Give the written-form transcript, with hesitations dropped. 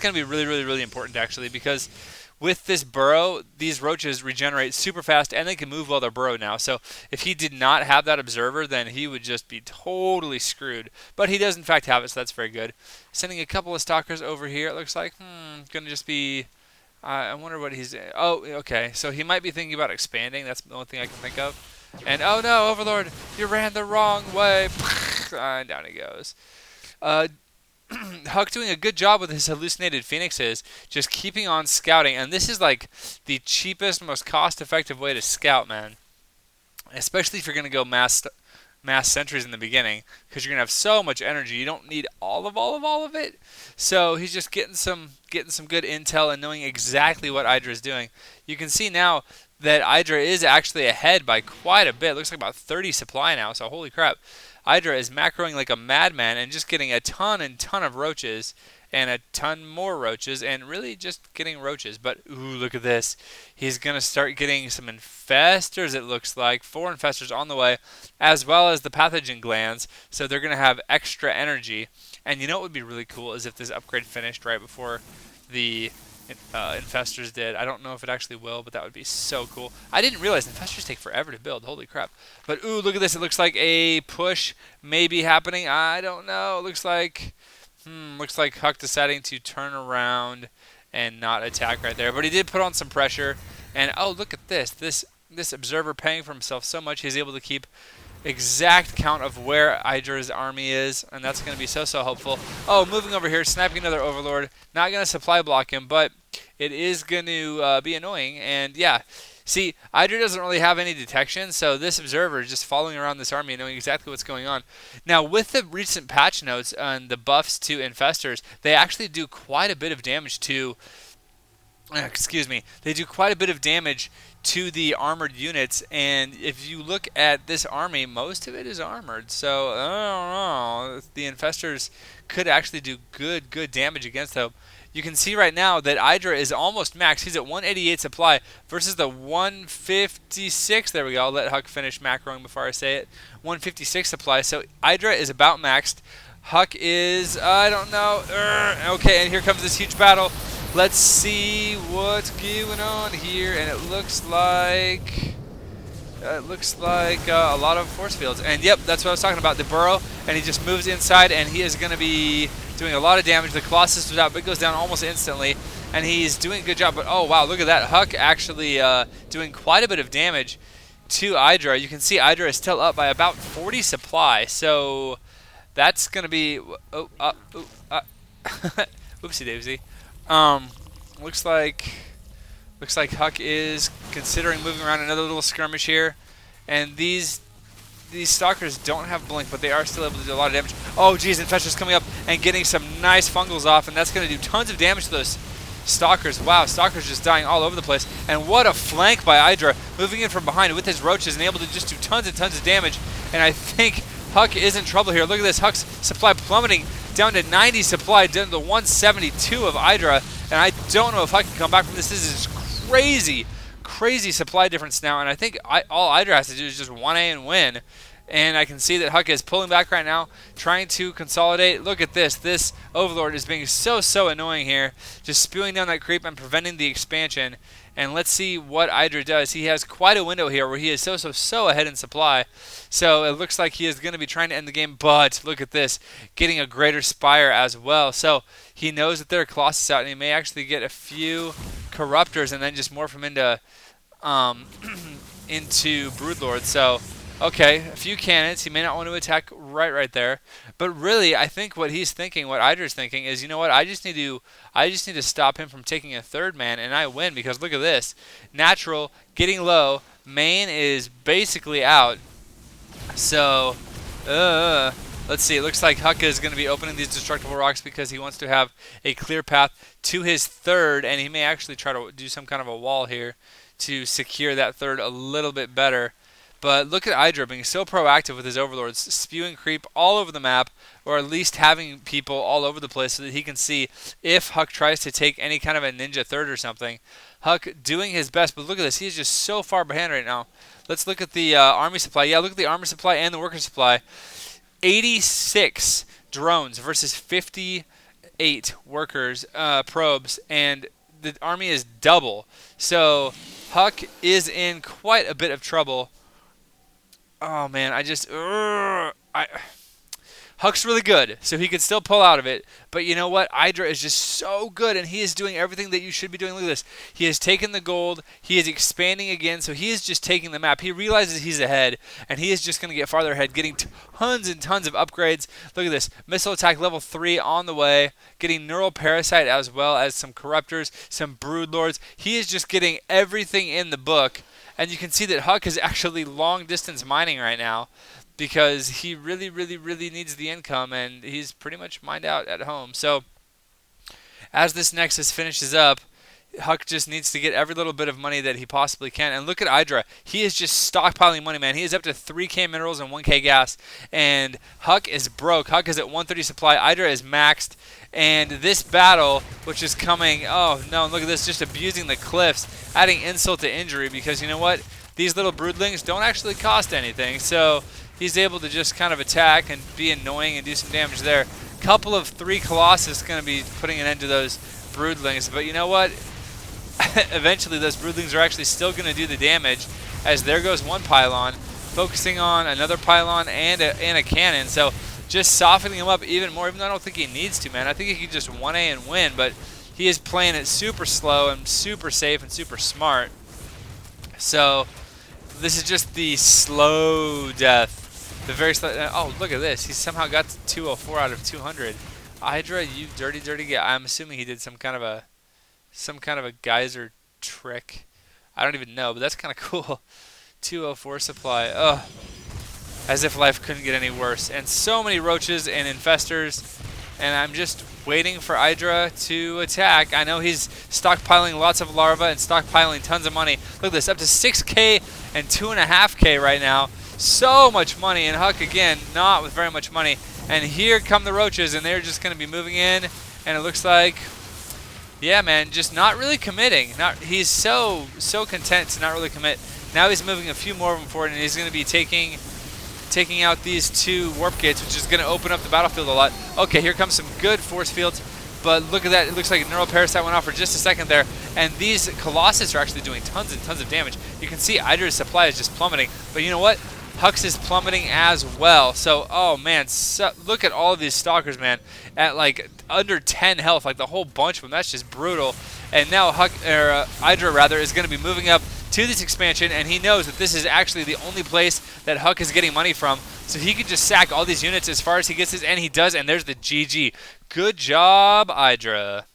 going to be really, really, really important actually, because with this burrow, these roaches regenerate super fast and they can move while they're burrowed now. So if he did not have that observer, then he would just be totally screwed. But he does in fact have it, so that's very good. Sending a couple of stalkers over here, it looks like. Gonna just be... I wonder what he's... Oh, okay. So he might be thinking about expanding. That's the only thing I can think of. And oh no, Overlord, you ran the wrong way. And down he goes. Huck doing a good job with his hallucinated phoenixes, just keeping on scouting. And this is like the cheapest, most cost-effective way to scout, man. Especially if you're going to go mass sentries in the beginning, because you're going to have so much energy. You don't need all of it. So he's just getting some good intel and knowing exactly what EGIdra is doing. You can see now that EGIdra is actually ahead by quite a bit. It looks like about 30 supply now, so holy crap. EGIdra is macroing like a madman and just getting a ton of roaches and a ton more roaches and really just getting roaches. But ooh, look at this. He's going to start getting some infestors, it looks like. 4 infestors on the way, as well as the pathogen glands. So they're going to have extra energy. And you know what would be really cool is if this upgrade finished right before the infestors did. I don't know if it actually will, but that would be so cool. I didn't realize infestors take forever to build. Holy crap. But ooh, look at this. It looks like a push may be happening. I don't know. It looks like Huck deciding to turn around and not attack right there. But he did put on some pressure. And oh, look at this. This observer paying for himself so much he's able to keep exact count of where EGIdra's army is, and that's going to be so helpful. Oh, moving over here, sniping another Overlord. Not going to supply block him, but it is going to be annoying. And yeah, see, EGIdra doesn't really have any detection, so this observer is just following around this army and knowing exactly what's going on. Now, with the recent patch notes and the buffs to infestors, they actually do quite a bit of damage to... excuse me. They do quite a bit of damage to the armored units, and if you look at this army, most of it is armored. So I don't know. The infestors could actually do good damage against them. You can see right now that EGIdra is almost maxed. He's at 188 supply versus the 156. There we go. I'll let Huck finish macroing before I say it. 156 supply. So EGIdra is about maxed. Huck is, I don't know. Okay, and here comes this huge battle. Let's see what's going on here, and it looks like a lot of force fields. And yep, that's what I was talking about, the burrow. And he just moves inside, and he is going to be doing a lot of damage. The Colossus was out, but it goes down almost instantly, and he's doing a good job. But oh wow, look at that! Huck actually doing quite a bit of damage to EGIdra. You can see EGIdra is still up by about 40 supply, so that's going to be oopsie daisy. Looks like Huck is considering moving around another little skirmish here, and these stalkers don't have blink, but they are still able to do a lot of damage. Oh geez, infestors coming up and getting some nice fungals off, and that's going to do tons of damage to those stalkers. Wow, stalkers just dying all over the place, and what a flank by EGIdra, moving in from behind with his roaches and able to just do tons and tons of damage. And I think Huck is in trouble here. Look at this, Huck's supply plummeting down to 90 supply, down to the 172 of EGIdra, and I don't know if Huck can come back from this. This is crazy supply difference now, and I think all EGIdra has to do is just 1A and win. And I can see that Huck is pulling back right now, trying to consolidate. Look at this. This Overlord is being so annoying here, just spewing down that creep and preventing the expansion. And let's see what EGIdra does. He has quite a window here where he is so ahead in supply. So it looks like he is going to be trying to end the game, but look at this, getting a greater spire as well. So he knows that there are Colossus out, and he may actually get a few Corruptors and then just morph him into Broodlord. So okay, a few cannons. He may not want to attack right there. But really, I think what he's thinking, what EGIdra's thinking, is, you know what? I just need to stop him from taking a third man, and I win, because look at this. Natural, getting low. Main is basically out. So, let's see. It looks like Huck is going to be opening these destructible rocks because he wants to have a clear path to his third, and he may actually try to do some kind of a wall here to secure that third a little bit better. But look at EGIdra being so proactive with his overlords, spewing creep all over the map, or at least having people all over the place so that he can see if Huck tries to take any kind of a ninja third or something. Huck doing his best, but look at this. He is just so far behind right now. Let's look at the army supply. Yeah, look at the armor supply and the worker supply. 86 drones versus 58 8 workers, probes, and the army is double. So Huck is in quite a bit of trouble. Oh man, Huck's really good, so he could still pull out of it. But you know what? EGIdrA is just so good, and he is doing everything that you should be doing. Look at this. He has taken the gold. He is expanding again, so he is just taking the map. He realizes he's ahead, and he is just going to get farther ahead, getting tons and tons of upgrades. Look at this. Missile attack level 3 on the way, getting neural parasite as well as some corruptors, some brood lords. He is just getting everything in the book, and you can see that Huck is actually long-distance mining right now, because he really, really, really needs the income, and he's pretty much mined out at home. So as this Nexus finishes up, Huck just needs to get every little bit of money that he possibly can. And look at EGIdrA. He is just stockpiling money, man. He is up to 3K minerals and 1K gas. And Huck is broke. Huck is at 130 supply. EGIdrA is maxed. And this battle, which is coming, oh no, look at this, just abusing the cliffs, adding insult to injury, because you know what? These little broodlings don't actually cost anything. So he's able to just kind of attack and be annoying and do some damage there. Couple of 3 Colossus going to be putting an end to those broodlings. But you know what? Eventually those broodlings are actually still going to do the damage, as there goes one pylon, focusing on another pylon and a cannon. So just softening him up even more, even though I don't think he needs to, man. I think he could just 1A and win, but he is playing it super slow and super safe and super smart. So this is just the slow death. The very slow. Oh, look at this. He somehow got to 204 out of 200. EGIdrA, you dirty, dirty guy. I'm assuming he did some kind of a geyser trick. I don't even know, but that's kind of cool. 204 supply. Ugh. As if life couldn't get any worse. And so many roaches and infestors. And I'm just waiting for EGIdrA to attack. I know he's stockpiling lots of larvae and stockpiling tons of money. Look at this, up to 6K and 2.5K right now. So much money, and Huck again, not with very much money. And here come the roaches, and they're just going to be moving in. And it looks like, yeah, man, just not really committing. He's so content to not really commit. Now he's moving a few more of them forward, and he's going to be taking out these 2 warp gates, which is going to open up the battlefield a lot. Okay, here comes some good force fields, but look at that. It looks like a neural parasite went off for just a second there, and these Colossus are actually doing tons and tons of damage. You can see EGIdRA's supply is just plummeting, but you know what? Huck's is plummeting as well. So, oh man, look at all of these stalkers, man, at like under 10 health, like the whole bunch of them. That's just brutal. And now EGIdRA rather is going to be moving up to this expansion, and he knows that this is actually the only place that Huck is getting money from. So he can just sack all these units as far as he gets his, and he does, and there's the GG. Good job, EGIdRA.